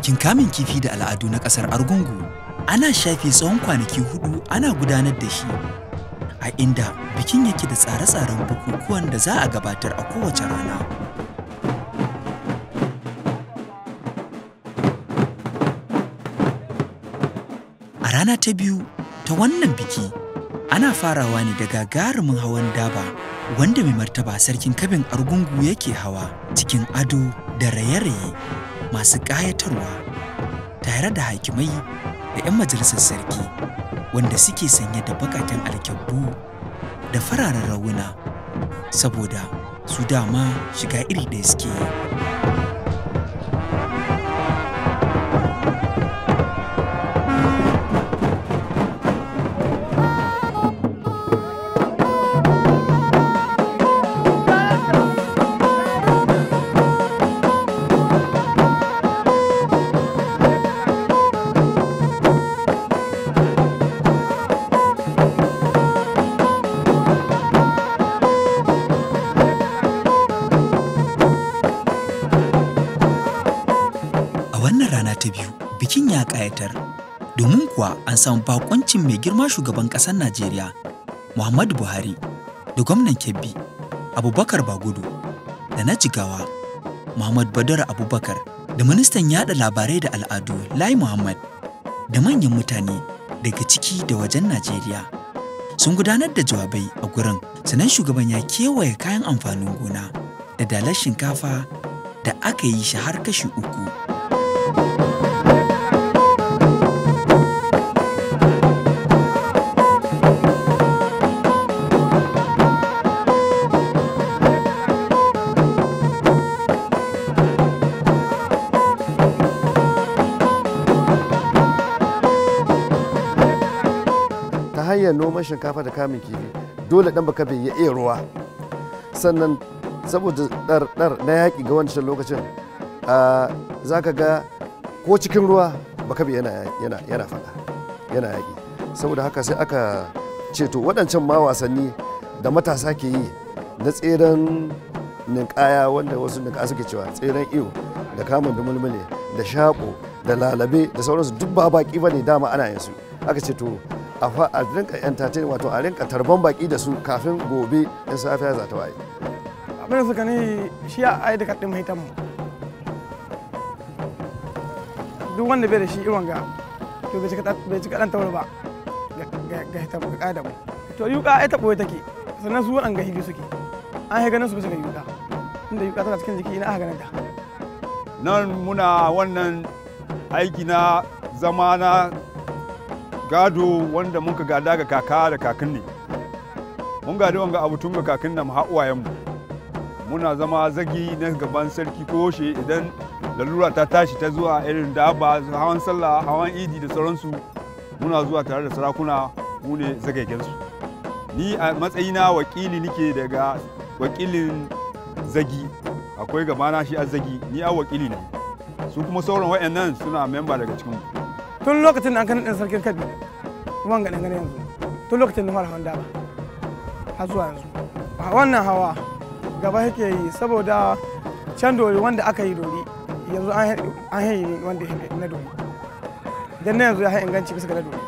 Bikin kamun kifi da al'adu na ƙasar Argungu ana shafe tsawon kwanaki 4 ana gudanar da shi, a inda bikin yake da tsare-tsaren bukukuwan da za a gabatar a kowace rana. A rana ta biyu ta wannan biki, ana farawa ne da gagarumin hawan daba wanda mai martaba sarkin kabin Argungu yake hawa cikin ado da raye-raye masu ƙayatarwa, tare da hakimai da 'yan majalisar sarki wanda suke sanye da baƙaƙen alkyabbu da fararen rawuna, saboda su dama shiga iri ɗaya suke yi. Rana ta biyu bikin ya ƙayatar, domin kuwa an samu bakoncin mai girma shugaban ƙasar Najeriya Muhammadu Buhari da gwamnan Kebbi Abubakar Bagudu da na Jigawa Muhammad Badar Abubakar da ministan yaɗa labarai da al'adu Lai Muhammad da manyan mutane daga ciki da wajen Najeriya sun gudanar da jawabai a gurin. Sannan shugaban ya kewaye kayan amfanin gona da dalar shinkafa da aka yi shi har kashi 3. Ta hanyar noman shinkafa da kamun kifi dole dan bakabe ya iya ruwa, sannan saboda ɗar na yaƙi ga wancan lokacin za ka ga ko cikin ruwa bakabe yana faɗa yana yaƙi. Saboda haka sai aka ce to waɗancan ma wasanni da matasa ke yi na tseren ninkaya, wanda wasu ninkaya suke cewa tseren iyo da kamun da mulmule da shaƙo da lalabe da sauransu, duk ba baƙi ba ne dama ana yin su. Aka ce to a rinka entertain, wato a rinka tarban baki da su kafin gobe in safiya za ta waye. Abin da suka ni shi a ai da kaɗin mai mu duk wanda bai da shi irin ga to bai cika ɗan taura ba ga hitam ga ƙada mu. To yuka ai taɓo take, sannan su waɗanga hili suke an ganin su bisa ga yuka, inda yuka tana cikin jiki ina aka ganin ta. Nan muna wannan aiki na zama na gado wanda muka gada ga kaka da kakanni. Mun gada wanga abu tun ga kakanni da har uwayenmu. Muna zama zagi na gaban sarki ko she idan lalura ta tashi ta zuwa irin daba, hawan sallah, hawan idi da sauransu, muna zuwa tare da sarakuna, mu ne zagaigensu. Ni a matsayina wakili nike daga wakilin zagi, akwai gabana shi a zagi, ni a wakili ne. Su kuma sauran wayannan suna memba daga cikin mu. Tun lokacin da an kanin ɗan sarkin Kabi ruwan ganin gane yanzu, tun lokacin da fara hawan daba har zuwa yanzu. Wannan hawa gaba yake yi, saboda can dori wanda aka yi dori yanzu an yi wanda na dori, dan na yanzu ya yi inganci bisa ga na dori.